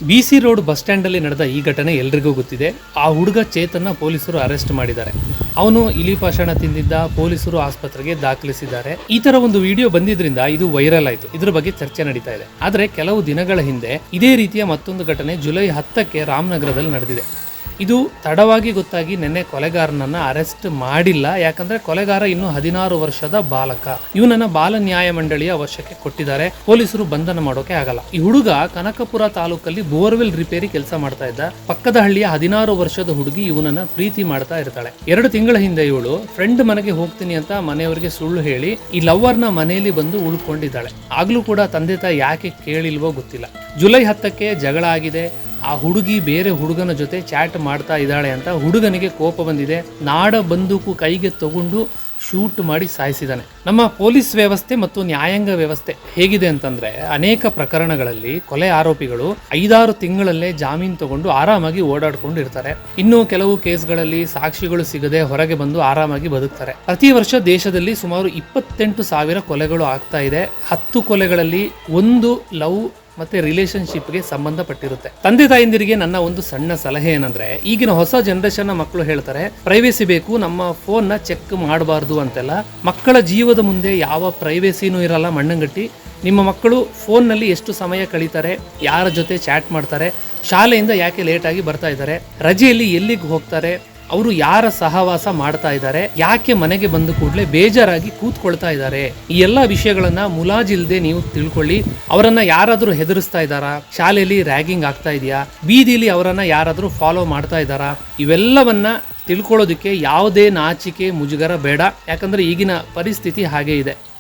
BC road bus stand ಅಲ್ಲಿ ನಡೆದ ಈ ಘಟನೆ ಎಲ್ರಿಗೂ ಗೊತ್ತಿದೆ. ಆ ಹುಡುಗ ಚೇತನ್ನ ಪೊಲೀಸರು ಅರೆಸ್ಟ್ ಮಾಡಿದ್ದಾರೆ. ಅವನು ಇಲಿಪಾಷಾಣ ತಿಂದಿದ್ದ, ಪೊಲೀಸರು ಆಸ್ಪತ್ರೆಗೆ ದಾಖಲಿಸಿದ್ದಾರೆ. ಈ ತರ ಒಂದು ವಿಡಿಯೋ ಬಂದಿದ್ರಿಂದ ಇದು ವೈರಲ್ ಆಯಿತು. ಇದ್ರ ಬಗ್ಗೆ ಚರ್ಚೆ ನಡೀತಾ ಇದೆ. ಆದ್ರೆ ಕೆಲವು ದಿನಗಳ ಹಿಂದೆ ಇದೇ ರೀತಿಯ ಮತ್ತೊಂದು ಘಟನೆ ಜುಲೈ 10ಕ್ಕೆ ರಾಮನಗರದಲ್ಲಿ ನಡೆದಿದೆ. ಇದು ತಡವಾಗಿ ಗೊತ್ತಾಗಿ ನಿನ್ನೆ ಕೊಲೆಗಾರನನ್ನ ಅರೆಸ್ಟ್ ಮಾಡಿಲ್ಲ. ಯಾಕಂದ್ರೆ ಕೊಲೆಗಾರ ಇನ್ನು 16 ವರ್ಷದ ಬಾಲಕ. ಇವನನ್ನ ಬಾಲ ನ್ಯಾಯ ಮಂಡಳಿಯ ವಶಕ್ಕೆ ಕೊಟ್ಟಿದ್ದಾರೆ. ಪೊಲೀಸರು ಬಂಧನ ಮಾಡೋಕೆ ಆಗಲ್ಲ. ಈ ಹುಡುಗ ಕನಕಪುರ ತಾಲೂಕಲ್ಲಿ ಬೋರ್ವೆಲ್ ರಿಪೇರಿ ಕೆಲಸ ಮಾಡ್ತಾ ಇದ್ದ. ಪಕ್ಕದ ಹಳ್ಳಿಯ 16 ವರ್ಷದ ಹುಡುಗಿ ಇವನನ್ನ ಪ್ರೀತಿ ಮಾಡ್ತಾ ಇರ್ತಾಳೆ. 2 ತಿಂಗಳ ಹಿಂದೆ ಇವಳು ಫ್ರೆಂಡ್ ಮನೆಗೆ ಹೋಗ್ತೀನಿ ಅಂತ ಮನೆಯವರಿಗೆ ಸುಳ್ಳು ಹೇಳಿ ಈ ಲವ್ವರ್ನ ಮನೆಯಲ್ಲಿ ಬಂದು ಉಳ್ಕೊಂಡಿದ್ದಾಳೆ. ಆಗ್ಲೂ ಕೂಡ ತಂದೆ ತಾಯಿ ಯಾಕೆ ಕೇಳಿಲ್ವೋ ಗೊತ್ತಿಲ್ಲ. ಜುಲೈ 10ಕ್ಕೆ ಜಗಳ ಆಗಿದೆ. ಆ ಹುಡುಗಿ ಬೇರೆ ಹುಡುಗನ ಜೊತೆ ಚಾಟ್ ಮಾಡ್ತಾ ಇದ್ದಾಳೆ ಅಂತ ಹುಡುಗನಿಗೆ ಕೋಪ ಬಂದಿದೆ. ನಾಡ ಬಂದೂಕು ಕೈಗೆ ತಗೊಂಡು ಶೂಟ್ ಮಾಡಿ ಸಾಯಿಸಿದ್ದಾನೆ. ನಮ್ಮ ಪೊಲೀಸ್ ವ್ಯವಸ್ಥೆ ಮತ್ತು ನ್ಯಾಯಾಂಗ ವ್ಯವಸ್ಥೆ ಹೇಗಿದೆ ಅಂತಂದ್ರೆ, ಅನೇಕ ಪ್ರಕರಣಗಳಲ್ಲಿ ಕೊಲೆ ಆರೋಪಿಗಳು 5-6 ತಿಂಗಳಲ್ಲೇ ಜಾಮೀನು ತಗೊಂಡು ಆರಾಮಾಗಿ ಓಡಾಡ್ಕೊಂಡು ಇರ್ತಾರೆ. ಇನ್ನು ಕೆಲವು ಕೇಸ್ಗಳಲ್ಲಿ ಸಾಕ್ಷಿಗಳು ಸಿಗದೆ ಹೊರಗೆ ಬಂದು ಆರಾಮಾಗಿ ಬದುಕ್ತಾರೆ. ಪ್ರತಿ ವರ್ಷ ದೇಶದಲ್ಲಿ ಸುಮಾರು 28,000 ಕೊಲೆಗಳು ಆಗ್ತಾ ಇದೆ. 10 ಕೊಲೆಗಳಲ್ಲಿ ಒಂದು ಲವ್ ಮತ್ತೆ ರಿಲೇಶನ್ಶಿಪ್ಗೆ ಸಂಬಂಧಪಟ್ಟಿರುತ್ತೆ. ತಂದೆ ತಾಯಿಂದಿರಿಗೆ ನನ್ನ ಒಂದು ಸಣ್ಣ ಸಲಹೆ ಏನಂದ್ರೆ, ಈಗಿನ ಹೊಸ ಜನರೇಷನ್ ಮಕ್ಕಳು ಹೇಳ್ತಾರೆ ಪ್ರೈವೇಸಿ ಬೇಕು, ನಮ್ಮ ಫೋನ್ ನ ಚೆಕ್ ಮಾಡಬಾರ್ದು ಅಂತೆಲ್ಲ. ಮಕ್ಕಳ ಜೀವದ ಮುಂದೆ ಯಾವ ಪ್ರೈವೇಸಿನೂ ಇರಲ್ಲ ಮಣ್ಣಂಗಟ್ಟಿ. ನಿಮ್ಮ ಮಕ್ಕಳು ಫೋನ್ನಲ್ಲಿ ಎಷ್ಟು ಸಮಯ ಕಳೀತಾರೆ, ಯಾರ ಜೊತೆ ಚಾಟ್ ಮಾಡ್ತಾರೆ, ಶಾಲೆಯಿಂದ ಯಾಕೆ ಲೇಟಾಗಿ ಬರ್ತಾ ಇದ್ದಾರೆ, ರಜೆಯಲ್ಲಿ ಎಲ್ಲಿಗೆ ಹೋಗ್ತಾರೆ, ಅವರು ಯಾರ ಸಹವಾಸ ಮಾಡ್ತಾ ಇದ್ದಾರೆ, ಯಾಕೆ ಮನೆಗೆ ಬಂದ ಕೂಡಲೇ ಬೇಜಾರಾಗಿ ಕೂತ್ಕೊಳ್ತಾ ಇದ್ದಾರೆ, ಈ ಎಲ್ಲ ವಿಷಯಗಳನ್ನ ಮುಲಾಜಿಲ್ದೆ ನೀವು ತಿಳ್ಕೊಳ್ಳಿ. ಅವರನ್ನ ಯಾರಾದ್ರೂ ಹೆದರಿಸ್ತಾ ಇದ್ದಾರಾ, ಶಾಲೆಯಲ್ಲಿ ರ್ಯಾಗಿಂಗ್ ಆಗ್ತಾ ಇದೆಯಾ, ಬೀದಿಲಿ ಅವರನ್ನ ಯಾರಾದ್ರೂ ಫಾಲೋ ಮಾಡ್ತಾ ಇದ್ದಾರಾ, ಇವೆಲ್ಲವನ್ನ ತಿಳ್ಕೊಳ್ಳೋದಕ್ಕೆ ಯಾವುದೇ ನಾಚಿಕೆ ಮುಜುಗರ ಬೇಡ. ಯಾಕಂದ್ರೆ ಈಗಿನ ಪರಿಸ್ಥಿತಿ ಹಾಗೆ ಇದೆ.